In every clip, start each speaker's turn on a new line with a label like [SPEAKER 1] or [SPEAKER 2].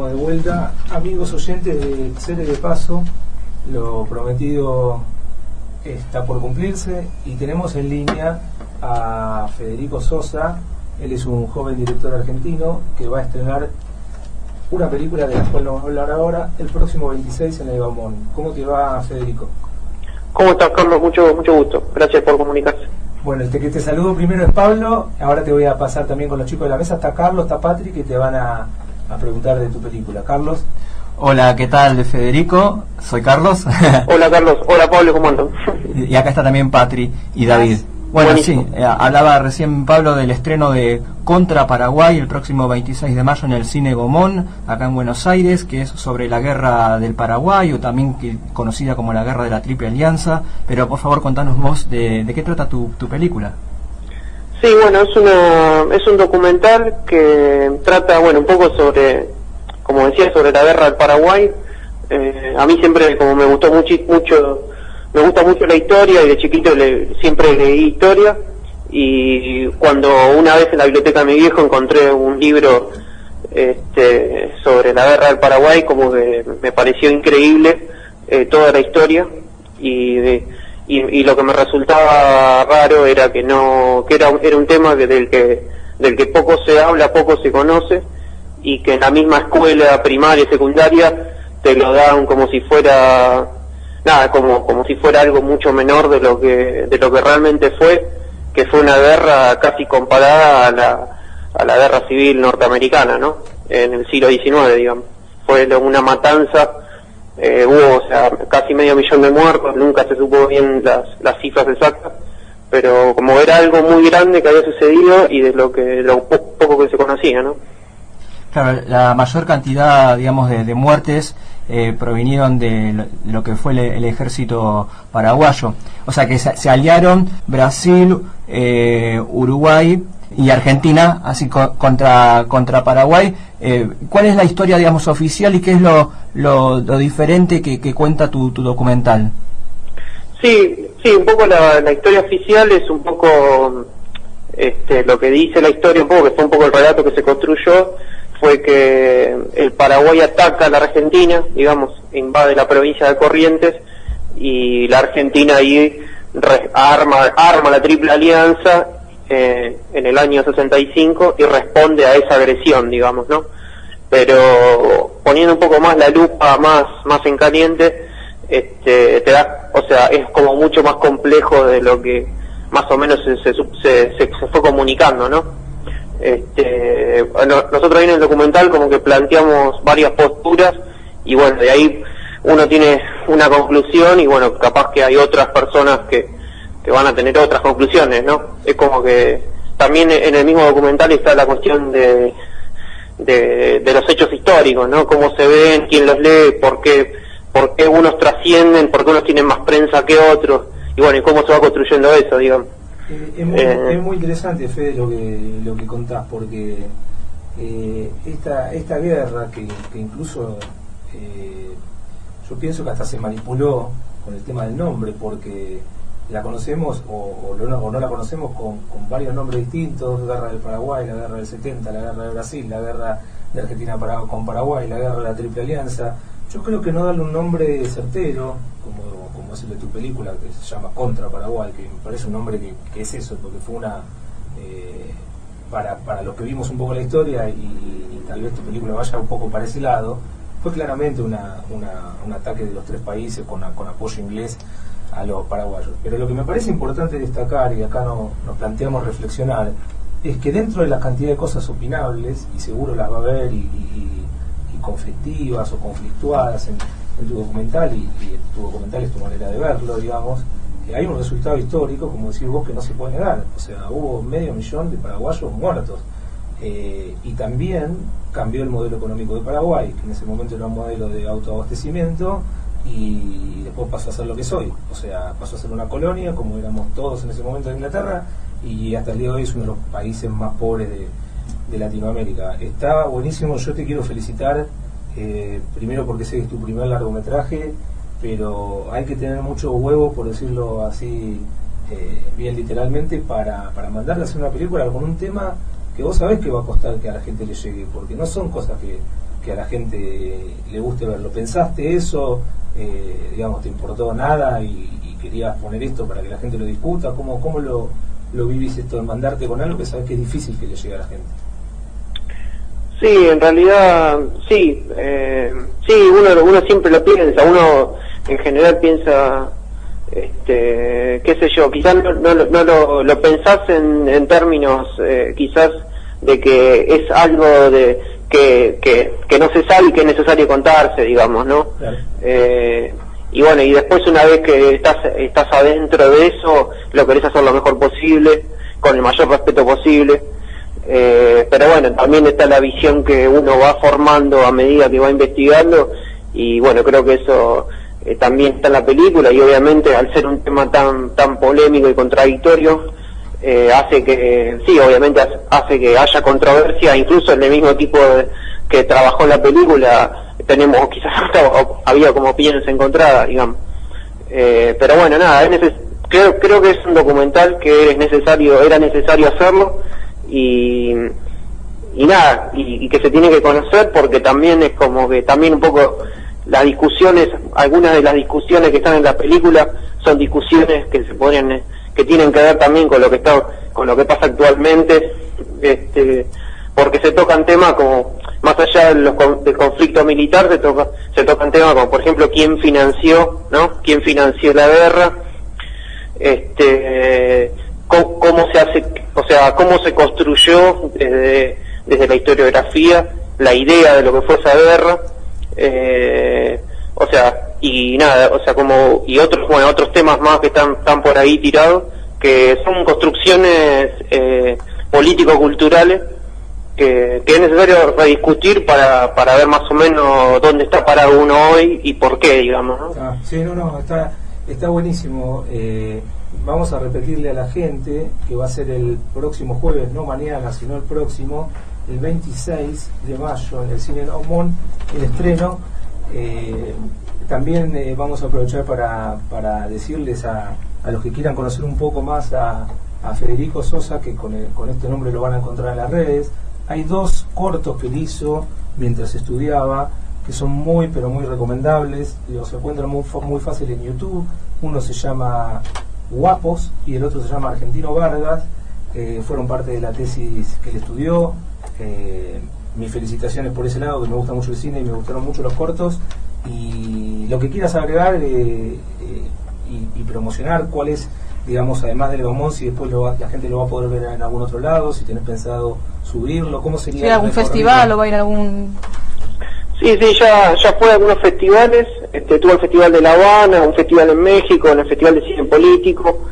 [SPEAKER 1] estamos de vuelta. Amigos oyentes de Cere de Paso, lo prometido está por cumplirse y tenemos en línea a Federico Sosa. Él es un joven director argentino que va a estrenar una película de la cual nos va a hablar ahora el próximo 26 en el Gaumont. ¿Cómo te va, Federico?
[SPEAKER 2] ¿Cómo estás, Carlos? Mucho gusto. Gracias por comunicarse.
[SPEAKER 1] Bueno, que te saludo primero es Pablo. Ahora te voy a pasar también con los chicos de la mesa. Está Carlos, está Patrick, que te van a preguntar de tu película. Carlos.
[SPEAKER 3] Hola, ¿qué tal, Federico? Soy Carlos.
[SPEAKER 2] Hola, Carlos. Hola, Pablo, ¿cómo andan?
[SPEAKER 3] Y acá está también Patri y David. Bueno, buenísimo. Sí, hablaba recién Pablo del estreno de Contra Paraguay el próximo 26 de mayo en el Cine Gaumont, acá en Buenos Aires, que es sobre la guerra del Paraguay, o también conocida como la guerra de la Triple Alianza. Pero por favor, contanos vos de qué trata tu película.
[SPEAKER 2] Sí, bueno, es un documental que trata, bueno, un poco sobre, como decía, sobre la guerra del Paraguay. A mí siempre, como me gusta mucho la historia, y de chiquito siempre leí historia, y cuando una vez en la biblioteca de mi viejo encontré un libro sobre la guerra del Paraguay, como que me pareció increíble toda la historia, y lo que me resultaba raro era que era un tema del que poco se habla, poco se conoce, y que en la misma escuela primaria y secundaria te lo dan como si fuera como si fuera algo mucho menor de lo que realmente fue, que fue una guerra casi comparada a la guerra civil norteamericana, ¿no? En el siglo XIX, digamos. Fue una matanza, hubo, o sea, casi 500.000 de muertos, nunca se supo bien las cifras exactas, pero como era algo muy grande que había sucedido y de lo poco que se conocía, ¿no?
[SPEAKER 3] Claro, la mayor cantidad, digamos, de muertes provinieron de lo que fue el ejército paraguayo. O sea que se aliaron Brasil, Uruguay y Argentina, así contra Paraguay. ¿Cuál es la historia, digamos, oficial y qué es lo diferente que cuenta tu documental? Sí, un poco la historia oficial es un poco lo que dice la historia, un poco que fue un poco el relato que se construyó. Fue que el Paraguay ataca a la Argentina, digamos, invade la provincia de Corrientes, y la Argentina ahí arma la Triple Alianza en el año 65 y responde a esa agresión, digamos, ¿no? Pero poniendo un poco más la lupa más en caliente, te da, o sea, es como mucho más complejo de lo que más o menos se fue comunicando, ¿no? Nosotros ahí en el documental como que planteamos varias posturas, y bueno, de ahí uno tiene una conclusión, y bueno, capaz que hay otras personas que van a tener otras conclusiones, ¿no? Es como que también en el mismo documental está la cuestión de los hechos históricos, ¿no? Cómo se ven, quién los lee, por qué unos trascienden, por qué unos tienen más prensa que otros, y bueno, y cómo se va construyendo eso, digamos.
[SPEAKER 1] Es muy interesante, Fede, lo que contás, porque esta guerra que incluso yo pienso que hasta se manipuló con el tema del nombre, porque la conocemos o no la conocemos con varios nombres distintos: guerra del Paraguay, la guerra del 70, la guerra de Brasil, la guerra de Argentina con Paraguay, la guerra de la Triple Alianza. Yo creo que no darle un nombre certero, como es el de tu película, que se llama Contra Paraguay, que me parece un nombre que es eso, porque fue para los que vimos un poco la historia, y tal vez tu película vaya un poco para ese lado, fue claramente un ataque de los tres países con apoyo inglés a los paraguayos. Pero lo que me parece importante destacar, y acá nos planteamos reflexionar, es que dentro de la cantidad de cosas opinables, y seguro las va a haber, y conflictivas o conflictuadas en tu documental, y tu documental es tu manera de verlo, digamos, hay un resultado histórico, como decís vos, que no se puede negar. O sea, hubo 500.000 de paraguayos muertos, y también cambió el modelo económico de Paraguay, que en ese momento era un modelo de autoabastecimiento, y después pasó a ser lo que es hoy. O sea, pasó a ser una colonia, como éramos todos en ese momento en Inglaterra, y hasta el día de hoy es uno de los países más pobres de Latinoamérica. Está buenísimo, yo te quiero felicitar, primero porque sé que es tu primer largometraje, pero hay que tener mucho huevo, por decirlo así, bien literalmente, para mandarle a hacer una película con un tema que vos sabés que va a costar que a la gente le llegue, porque no son cosas que a la gente le guste verlo. ¿Pensaste eso? Digamos, ¿te importó nada y querías poner esto para que la gente lo discuta? ¿Cómo lo vivís esto de mandarte con algo que sabes que es difícil que le llegue a la gente?
[SPEAKER 2] Sí, en realidad, sí. Sí, uno siempre lo piensa, uno en general piensa, qué sé yo, quizás no lo pensás en términos, quizás, de que es algo de que no se sabe y que es necesario contarse, digamos, ¿no?
[SPEAKER 1] Claro.
[SPEAKER 2] Y bueno, y después una vez que estás adentro de eso, lo querés hacer lo mejor posible, con el mayor respeto posible. Pero bueno, también está la visión que uno va formando a medida que va investigando, y bueno, creo que eso también está en la película, y obviamente al ser un tema tan polémico y contradictorio, hace que, sí, obviamente hace que haya controversia. Incluso en el mismo equipo que trabajó en la película tenemos, quizás había como opiniones encontradas, digamos. Pero bueno, nada, creo que es un documental que era necesario hacerlo, y nada, y que se tiene que conocer, porque también es como que también un poco las discusiones, algunas de las discusiones que están en la película son discusiones que que tienen que ver también con lo que pasa actualmente, porque se tocan temas como, más allá del conflicto militar, se tocan temas como, por ejemplo, quién financió la guerra, cómo se hace, o sea, cómo se construyó desde la historiografía la idea de lo que fue esa guerra, o sea, y nada, o sea, y otros temas más que están por ahí tirados, que son construcciones político-culturales que es necesario rediscutir para ver más o menos dónde está parado uno hoy y por qué, digamos, ¿no?
[SPEAKER 1] Sí, está buenísimo. Vamos a repetirle a la gente que va a ser el próximo jueves, no mañana, sino el próximo, el 26 de mayo, en el Cine Naumont, el estreno. También vamos a aprovechar para decirles a los que quieran conocer un poco más a Federico Sosa, que con este nombre lo van a encontrar en las redes. Hay 2 cortos que él hizo mientras estudiaba, que son muy, pero muy recomendables. Los encuentran muy fácil en YouTube. Uno se llama Guapos y el otro se llama Argentino Vargas. Fueron parte de la tesis que él estudió. Mis felicitaciones por ese lado, que me gusta mucho el cine y me gustaron mucho los cortos. Y lo que quieras agregar y promocionar, cuál es, digamos, además del Gaumont, si después la gente lo va a poder ver en algún otro lado, si tenés pensado subirlo, ¿cómo sería?
[SPEAKER 4] ¿Sí, algún festival o va a ir a algún...?
[SPEAKER 2] Sí, ya fue a algunos festivales. Tuvo el Festival de La Habana, un festival en México, el Festival de Cine Político,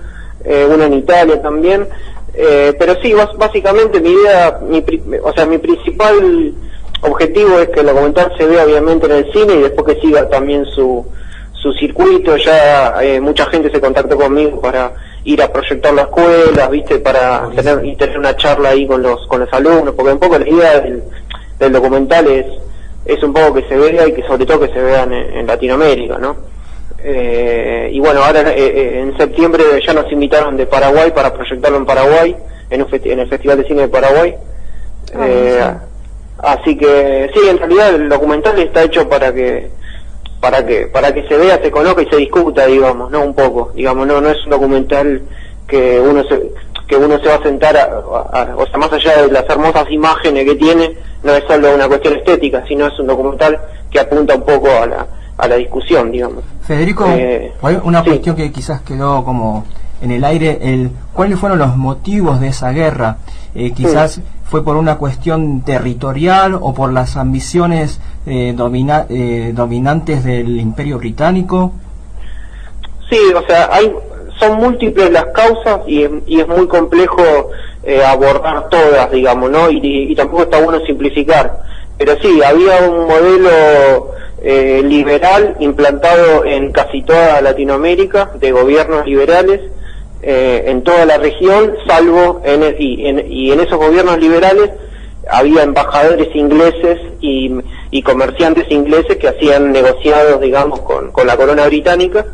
[SPEAKER 2] uno en Italia también. Pero sí, básicamente mi principal objetivo es que el documental se vea obviamente en el cine, y después que siga también su circuito. Ya mucha gente se contactó conmigo para ir a proyectar la escuela, ¿viste? Para tener una charla ahí con los alumnos, porque un poco la idea del documental es un poco que se vea, y que sobre todo que se vean en Latinoamérica, ¿no? Y bueno, ahora en septiembre ya nos invitaron de Paraguay para proyectarlo en Paraguay, en el Festival de Cine de Paraguay. Así que sí, en realidad el documental está hecho para que se vea, se conozca y se discuta, digamos, ¿no? Un poco, digamos, no es un documental que uno se va a sentar o sea, más allá de las hermosas imágenes que tiene, no es solo una cuestión estética, sino es un documental que apunta un poco a la discusión, digamos.
[SPEAKER 3] Federico, una
[SPEAKER 2] sí.
[SPEAKER 3] cuestión que quizás quedó como en el aire, ¿cuáles fueron los motivos de esa guerra? Quizás fue por una cuestión territorial o por las ambiciones dominantes del Imperio Británico.
[SPEAKER 2] Sí, o sea, son múltiples las causas, y es muy complejo abordar todas, digamos, ¿no? Y tampoco está bueno simplificar. Pero sí, había un modelo liberal implantado en casi toda Latinoamérica, de gobiernos liberales, en toda la región, salvo y en esos gobiernos liberales había embajadores ingleses y comerciantes ingleses que hacían negociados, digamos, con la corona británica.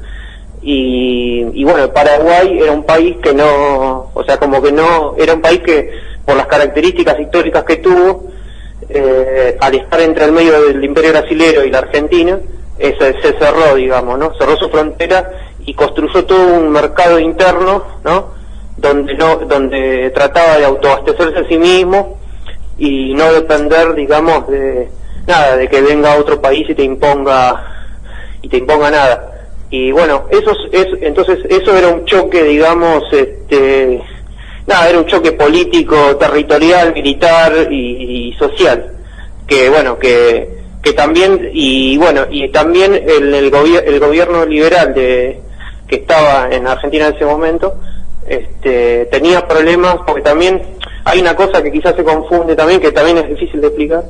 [SPEAKER 2] Y bueno, Paraguay era un país que no, o sea, como que no, era un país que por las características históricas que tuvo, al estar entre el medio del imperio brasilero y la Argentina, se cerró, digamos, ¿no? Cerró su frontera y construyó todo un mercado interno, ¿no? Donde trataba de autoabastecerse a sí mismo y no depender, digamos, de nada, de que venga otro país y te imponga nada. Y bueno, entonces eso era un choque, digamos, era un choque político, territorial, militar y social, que bueno, que también, y también el gobierno liberal que estaba en Argentina en ese momento, tenía problemas, porque también hay una cosa que quizás se confunde también, que también es difícil de explicar,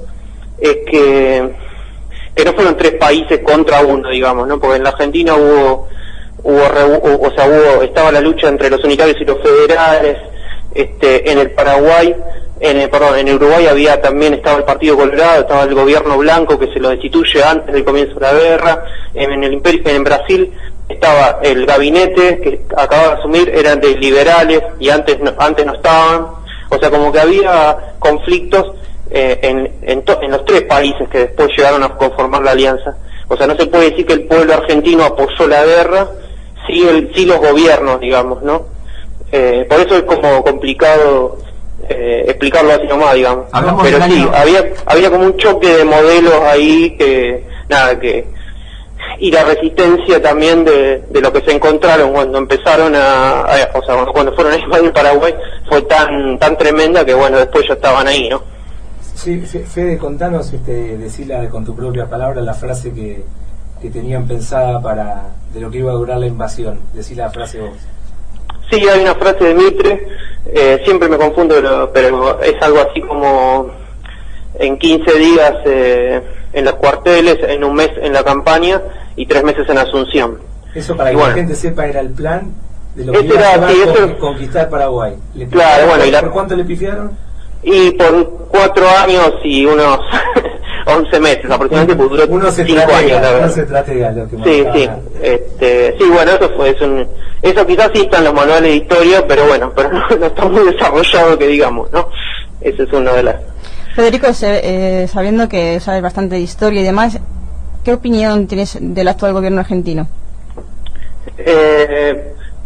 [SPEAKER 2] es que no fueron tres países contra uno, digamos, ¿no? Porque en la Argentina estaba la lucha entre los unitarios y los federales, en el Paraguay, en Uruguay también estaba el Partido Colorado, estaba el gobierno blanco que se lo destituye antes del comienzo de la guerra, en Brasil estaba el gabinete que acababa de asumir, eran de liberales y antes no estaban, o sea, como que había conflictos en los tres países que después llegaron a conformar la alianza. O sea, no se puede decir que el pueblo argentino apoyó la guerra, sí los gobiernos, digamos, ¿no? Por eso es como complicado explicarlo así nomás, digamos, ¿no? Pero sí, había como un choque de modelos ahí y la resistencia también de lo que se encontraron cuando empezaron cuando fueron a invadir Paraguay fue tan tremenda que bueno, después ya estaban ahí, ¿no?
[SPEAKER 1] Sí, Fede, contanos, decila con tu propia palabra la frase que tenían pensada de lo que iba a durar la invasión. Decí la frase vos.
[SPEAKER 2] Sí, hay una frase de Mitre, siempre me confundo, pero es algo así como en 15 días en los cuarteles, en un mes en la campaña y 3 meses en Asunción.
[SPEAKER 1] Eso para que la gente sepa era el plan de lo que
[SPEAKER 2] iba
[SPEAKER 1] a conquistar Paraguay.
[SPEAKER 2] Claro, bueno,
[SPEAKER 1] ¿Por cuánto le pifiaron?
[SPEAKER 2] Y por 4 años y unos 11 meses aproximadamente, porque duró 5 años, la verdad.
[SPEAKER 1] Uno se estratega, lo que
[SPEAKER 2] sí, bueno, eso quizás sí está en los manuales de historia, pero no está muy desarrollado que digamos, ¿no? Ese es uno de las...
[SPEAKER 4] Federico, sabiendo que sabes bastante de historia y demás, ¿qué opinión tienes del actual gobierno argentino?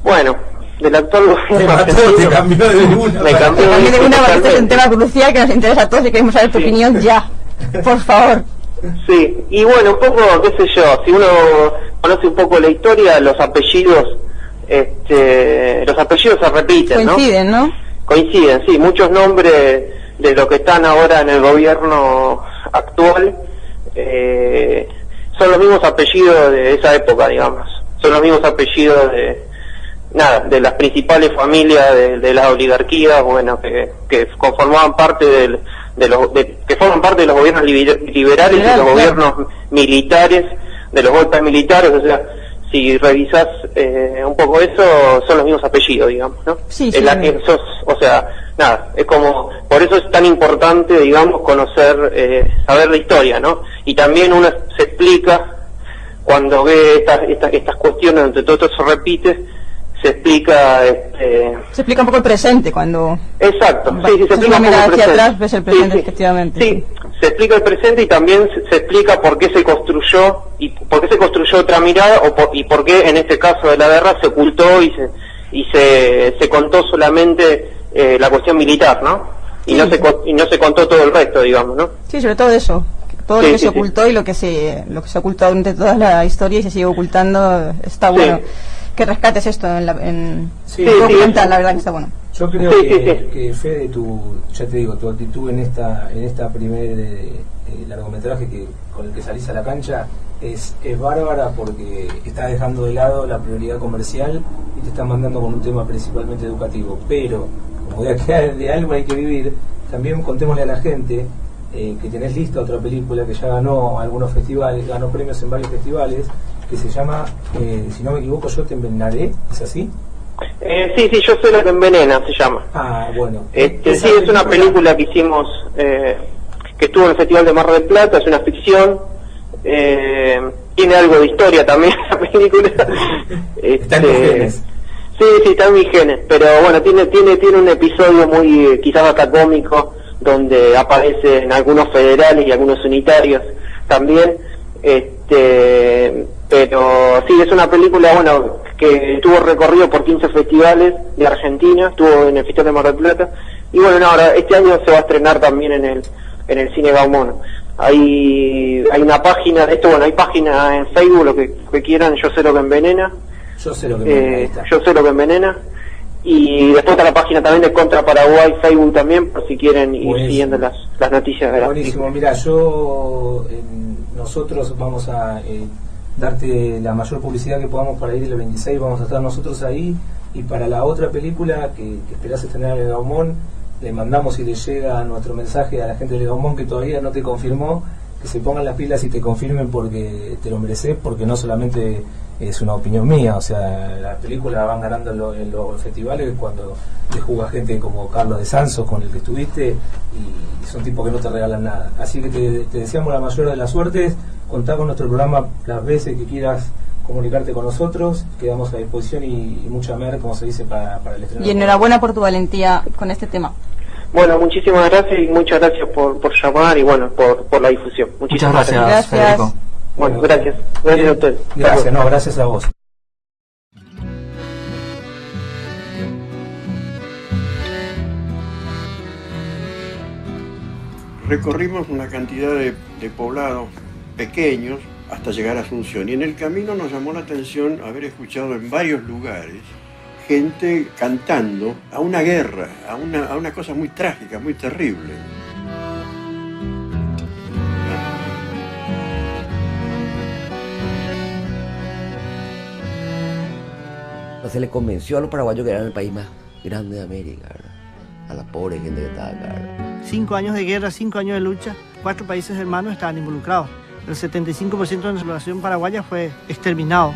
[SPEAKER 2] Bueno, del actual gobierno argentino...
[SPEAKER 1] Te cambió de una.
[SPEAKER 4] Me cambió de una porque este es un tema crucial que nos interesa a todos y queremos saber tu opinión ya, por favor.
[SPEAKER 2] Sí, y bueno, un poco, qué sé yo, si uno conoce un poco la historia, los apellidos se repiten,
[SPEAKER 4] coinciden, ¿no?
[SPEAKER 2] Coinciden, sí, muchos nombres de los que están ahora en el gobierno actual son los mismos apellidos de esa época, digamos, son los mismos apellidos de las principales familias de las oligarquías, bueno, que conformaban parte que forman parte de los gobiernos liberales y de los gobiernos militares, de los golpes militares. O sea, si revisás un poco eso, son los mismos apellidos, digamos, ¿no?
[SPEAKER 4] Sí,
[SPEAKER 2] o sea, nada, es como, por eso es tan importante, digamos, conocer, saber la historia, ¿no? Y también uno se explica, cuando ve estas cuestiones donde todo esto se repite, se explica
[SPEAKER 4] un poco el presente cuando...
[SPEAKER 2] Exacto, sí, se explica un poco el presente.
[SPEAKER 4] Atrás ves el presente, efectivamente.
[SPEAKER 2] Sí, se explica el presente y también se explica por qué se construyó otra mirada y por qué en este caso de la guerra se ocultó y se contó solamente la cuestión militar, ¿no? Y no se contó todo el resto, digamos, ¿no?
[SPEAKER 4] Sí, sobre todo eso. Todo lo que se ocultó y lo que se ocultó durante toda la historia y se sigue ocultando, está bueno. Que rescates esto en documental, la verdad que está bueno.
[SPEAKER 1] Yo creo que Fede, ya te digo, tu actitud en esta primer largometraje con el que salís a la cancha es bárbara, porque estás dejando de lado la prioridad comercial y te estás mandando con un tema principalmente educativo. Pero, como de algo hay que vivir, también contémosle a la gente que tenés lista otra película que ya ganó algunos festivales, ganó premios en varios festivales, que se llama, si no me equivoco, Yo te envenenaré, ¿es así?
[SPEAKER 2] Sí, Yo soy la que envenena, se llama.
[SPEAKER 1] Ah, bueno.
[SPEAKER 2] Sí, es una película que hicimos, que estuvo en el Festival de Mar del Plata, es una ficción, tiene algo de historia también la película.
[SPEAKER 1] Está en mis genes.
[SPEAKER 2] Sí, está en mis genes, pero bueno, tiene un episodio muy, quizás hasta cómico, donde aparecen algunos federales y algunos unitarios también. Pero sí, es una película, bueno, que tuvo recorrido por 15 festivales de Argentina, estuvo en el Festival de Mar del Plata, y bueno, no, ahora este año se va a estrenar también en el Cine Gaumont. Hay una página de esto, bueno, hay página en Facebook, lo que quieran, Yo sé lo que envenena.
[SPEAKER 1] Yo sé lo que envenena.
[SPEAKER 2] Yo sé lo que envenena. Y después está la página también de Contra Paraguay, Facebook también, por si quieren ir siguiendo las noticias de la
[SPEAKER 1] Buenísimo, mira, nosotros vamos a darte la mayor publicidad que podamos para ir el 26, vamos a estar nosotros ahí, y para la otra película que esperás estrenar en el Gaumont, le mandamos y le llega nuestro mensaje a la gente del Gaumont que todavía no te confirmó, que se pongan las pilas y te confirmen porque te lo mereces, porque no solamente es una opinión mía, o sea, las películas van ganando en los festivales cuando le juzga gente como Carlos de Sanso, con el que estuviste, y son tipos que no te regalan nada. Así que te deseamos la mayor de las suertes, contá con nuestro programa las veces que quieras comunicarte con nosotros, quedamos a disposición y mucha mer, como se dice, para el estreno.
[SPEAKER 4] Y enhorabuena por tu valentía con este tema.
[SPEAKER 2] Bueno, muchísimas gracias y muchas gracias por llamar y bueno, por la difusión.
[SPEAKER 3] Muchas gracias, Federico.
[SPEAKER 2] Bueno, gracias. Gracias a ustedes.
[SPEAKER 1] Gracias, no, gracias a vos.
[SPEAKER 5] Recorrimos una cantidad de poblados pequeños hasta llegar a Asunción, y en el camino nos llamó la atención haber escuchado en varios lugares gente cantando a una guerra, a una cosa muy trágica, muy terrible.
[SPEAKER 6] Se le convenció a los paraguayos que eran el país más grande de América, ¿verdad? A la pobre gente que estaba acá, ¿verdad?
[SPEAKER 7] 5 años de guerra, 5 años de lucha, 4 países hermanos estaban involucrados. El 75% de la población paraguaya fue exterminado.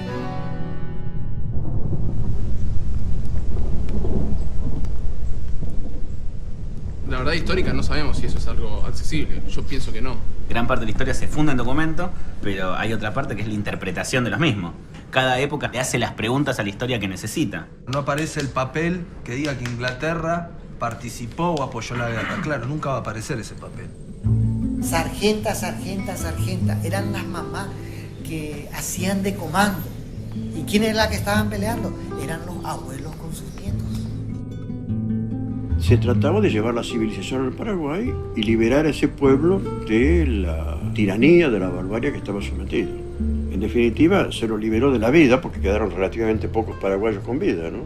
[SPEAKER 8] La verdad histórica no sabemos si eso es algo accesible, yo pienso que no.
[SPEAKER 9] Gran parte de la historia se funda en documentos, pero hay otra parte que es la interpretación de los mismos. Cada época le hace las preguntas a la historia que necesita.
[SPEAKER 10] No aparece el papel que diga que Inglaterra participó o apoyó la guerra. Claro, nunca va a aparecer ese papel.
[SPEAKER 11] Sargenta, sargenta, sargenta. Eran las mamás que hacían de comando. ¿Y quién era la que estaban peleando? Eran los abuelos con sus nietos.
[SPEAKER 5] Se trataba de llevar la civilización al Paraguay y liberar a ese pueblo de la tiranía, de la barbarie que estaba sometido. En definitiva, se lo liberó de la vida, porque quedaron relativamente pocos paraguayos con vida, ¿no?